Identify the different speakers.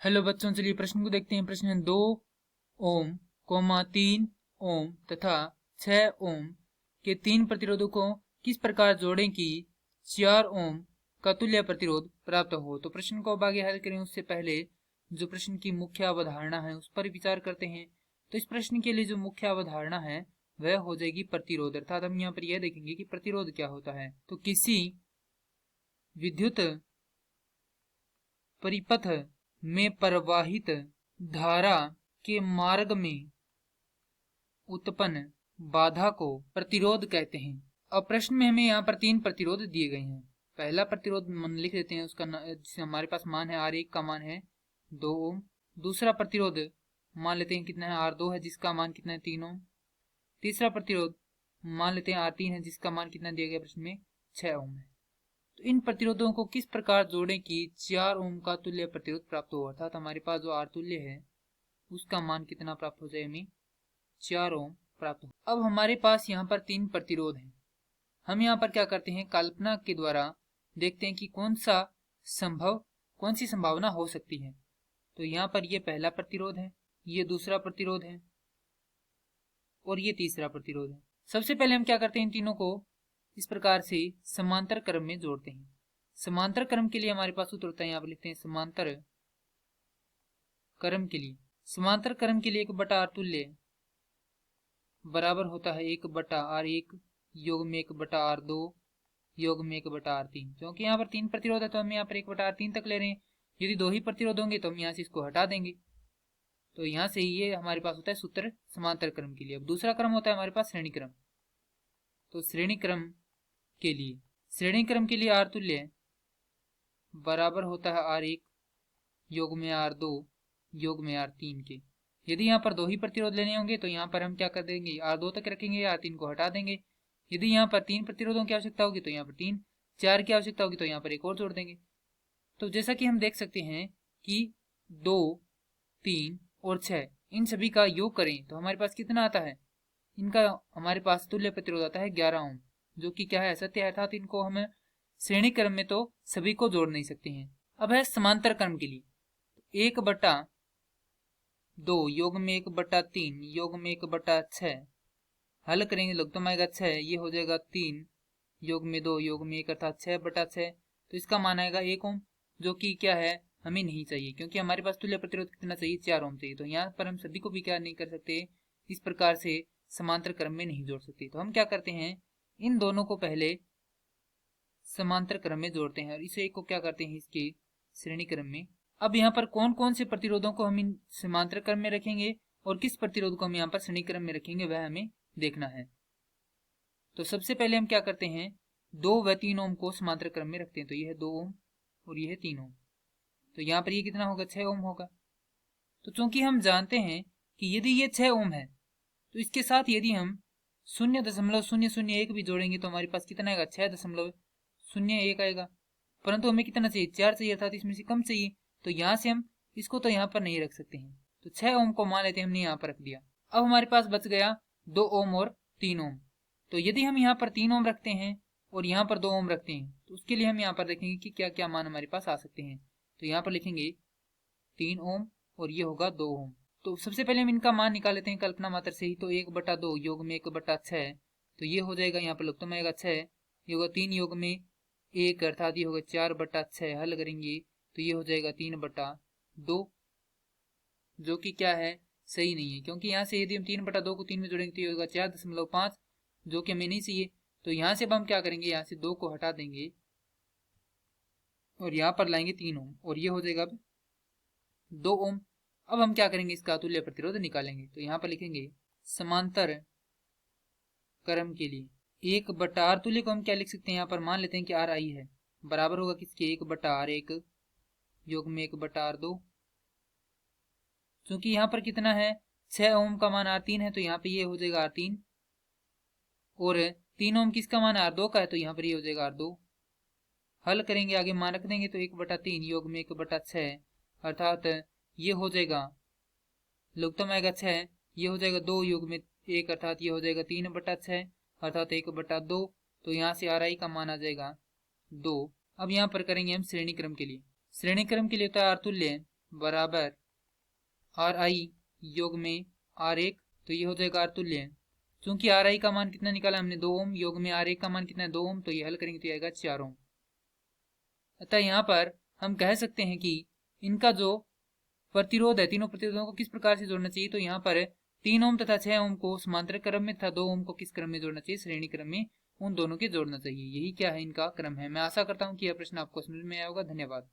Speaker 1: Hello बच्चों, चलिए प्रश्न को देखते हैं। प्रश्न 2 ओम, 3 ओम तथा 6 ओम के तीन प्रतिरोधों को किस प्रकार जोड़ें कि 4 ओम का तुल्य प्रतिरोध प्राप्त हो। तो प्रश्न को अब आगे हल करें उससे पहले जो प्रश्न की मुख्य अवधारणा है उस पर विचार करते हैं। तो इस प्रश्न के लिए जो मुख्य अवधारणा है वह हो जाएगी प्रतिरोध, अर्थात हम यहाँ पर यह देखेंगे कि प्रतिरोध क्या होता है। तो किसी विद्युत परिपथ में प्रवाहित धारा के मार्ग में उत्पन्न बाधा को प्रतिरोध कहते हैं। अब प्रश्न में हमें यहाँ पर तीन प्रतिरोध दिए गए हैं। पहला प्रतिरोध मन लिख लेते हैं, उसका जिससे हमारे पास मान है R1 का मान है 2 ओम। दूसरा प्रतिरोध मान लेते हैं कितना है R2 है, जिसका मान कितना है 3 ओम। तीसरा प्रतिरोध मान लेते हैं R3 है, जिसका मान कितना दिया गया प्रश्न में 6 ओम है। तो इन प्रतिरोधों को किस प्रकार जोड़ें कि 4 ओम का तुल्य प्रतिरोध प्राप्त हो, अर्थात हमारे पास जो R तुल्य है उसका मान कितना प्राप्त हो जाए, हमें 4 ओम प्राप्त हो। अब हमारे पास यहाँ पर तीन प्रतिरोध हैं। हम यहाँ पर क्या करते हैं, कल्पना के द्वारा देखते हैं कि कौन सी संभावना हो सकती है। तो यहाँ पर ये पहला प्रतिरोध है, ये दूसरा प्रतिरोध है और ये तीसरा प्रतिरोध है। सबसे पहले हम क्या करते हैं, इन तीनों को इस प्रकार से समांतर क्रम में जोड़ते हैं। समांतर क्रम के लिए हमारे पास सूत्र होता है, यहाँ पर लिखते हैं समांतर क्रम के लिए। समांतर क्रम के लिए 1/R तुल्य बराबर होता है 1/R1 योग में 1/R2 योग में 1/R3। क्योंकि यहाँ पर तीन प्रतिरोध है तो हम यहाँ पर 1/R3 तक ले रहे हैं। यदि दो ही प्रतिरोध होंगे तो हम यहाँ से इसको हटा देंगे। तो यहाँ से ये हमारे पास होता है सूत्र समांतर क्रम के लिए। अब दूसरा क्रम होता है हमारे पास श्रेणी क्रम। तो श्रेणी क्रम के लिए R तुल्य बराबर होता है R1 योग में R2 योग में R3 के। यदि यहाँ पर दो ही प्रतिरोध लेने होंगे तो यहाँ पर हम क्या कर देंगे, R2 तक रखेंगे, R3 को हटा देंगे। यदि यहाँ पर तीन प्रतिरोधों की आवश्यकता होगी तो यहाँ पर 3, 4 की आवश्यकता होगी तो यहाँ पर एक और जोड़ देंगे। तो जैसा कि हम देख सकते हैं कि 2, 3 और 6 इन सभी का योग करें तो हमारे पास कितना आता है, इनका हमारे पास तुल्य प्रतिरोध आता है 11 ओम, जो कि क्या है, असत्य है, अर्थात इनको हम श्रेणी क्रम में तो सभी को जोड़ नहीं सकते हैं। अब है समांतर क्रम के लिए 1/2 योग में 1/3 योग में 1/6 हल करेंगे, लघुत्तम आएगा 6, ये हो जाएगा 3 योग में 2 योग में 1 अर्थात 6/6। तो इसका मान आएगा 1 ओम, जो कि क्या है, हमें नहीं चाहिए, क्योंकि हमारे पास तुल्य प्रतिरोध कितना चाहिए, 4 ओम चाहिए। तो यहाँ पर हम सभी को भी क्या नहीं कर सकते, इस प्रकार से समांतर क्रम में नहीं जोड़ सकते। तो हम क्या करते हैं, इन दोनों को पहले समांतर क्रम में जोड़ते हैं और इसे एक को क्या करते हैं, इसके श्रेणी क्रम में। अब यहाँ पर कौन कौन से प्रतिरोधों को हम इन समांतर क्रम में रखेंगे और किस प्रतिरोध को हम यहाँ पर श्रेणी क्रम में रखेंगे, वह हमें देखना है। तो सबसे पहले हम क्या करते हैं, 2 व 3 ओम को समांतर क्रम में रखते हैं। तो यह है 2 ओम और यह है 3 ओम। तो यहाँ पर ये कितना होगा, 6 ओम होगा। तो चूंकि हम जानते हैं कि यदि ये 6 ओम है तो इसके साथ यदि हम 0.001 भी जोड़ेंगे तो हमारे पास कितना आएगा, 6.01 आएगा। परंतु हमें कितना चाहिए, 4 चाहिए, अर्थात इसमें से कम चाहिए। तो यहाँ से हम इसको तो यहाँ पर नहीं रख सकते हैं। तो 6 ओम को मान लेते हैं, हमने यहाँ पर रख दिया। अब हमारे पास बच गया 2 ओम और 3 ओम। तो यदि हम यहाँ पर 3 ओम रखते हैं और यहाँ पर 2 ओम रखते हैं तो उसके लिए हम यहाँ पर देखेंगे कि क्या क्या मान हमारे पास आ सकते हैं। तो यहाँ पर लिखेंगे 3 ओम और ये होगा 2 ओम। तो सबसे पहले हम इनका मान निकाल लेते हैं कल्पना मात्र से ही। तो 1/2 योग में 1/6, तो ये हो जाएगा, यहाँ पर लघुत्तम आएगा 6, ये होगा 3 योग में 1 अर्थात ये होगा 4/6। हल करेंगे तो ये हो जाएगा 3/2, जो कि क्या है, सही नहीं है, क्योंकि यहाँ से यदि हम 3/2 को 3 में जोड़ेंगे तो ये होगा 4.5, जो कि हमें नहीं चाहिए। तो यहाँ से अब हम क्या करेंगे, यहाँ से 2 को हटा देंगे और यहाँ पर लाएंगे 3 ओम और ये हो जाएगा अब 2 ओम। अब हम क्या करेंगे, इसका तुल्य प्रतिरोध निकालेंगे। तो यहाँ पर लिखेंगे समांतर क्रम के लिए 1/R तुल्य को हम क्या लिख सकते हैं, यहाँ पर मान लेते हैं कि R आई है, बराबर होगा किसके, 1/R1 योग में 1/R2। क्योंकि यहाँ पर कितना है, 6 ओम का मान R3 है, तो यहाँ पे ये हो जाएगा R3 और 3 ओम किसका मान R2 का है, तो यहाँ पर ये हो जाएगा R2। हल करेंगे, आगे मान रख देंगे, तो 1/3 योग में 1/6 अर्थात ये हो जाएगा, लघुत्तम आएगा 6, ये हो जाएगा 2 योग में 1 अर्थात ये हो जाएगा 3/6 अर्थात 1/2। तो यहाँ से R आई का मान आ जाएगा 2। अब यहाँ पर करेंगे हम श्रेणी क्रम के लिए। श्रेणी क्रम के लिए होता है R तुल्य बराबर आर आई योग में आर एक, तो ये हो जाएगा आर तुल्य। चूंकि आर आई का मान कितना निकाला हमने 2 ओम, योग में आर एक का मान कितना है 2 ओम, तो ये हल करेंगे तो आएगा 4 ओम। अतः यहाँ पर हम कह सकते हैं कि इनका जो प्रतिरोध है, तीनों प्रतिरोधों को किस प्रकार से जोड़ना चाहिए, तो यहाँ पर 3 ओम तथा 6 ओम को समांतर क्रम में तथा 2 ओम को किस क्रम में जोड़ना चाहिए, श्रेणी क्रम में उन दोनों के जोड़ना चाहिए। यही क्या है इनका क्रम है। मैं आशा करता हूँ कि यह प्रश्न आपको समझ में आया होगा। धन्यवाद।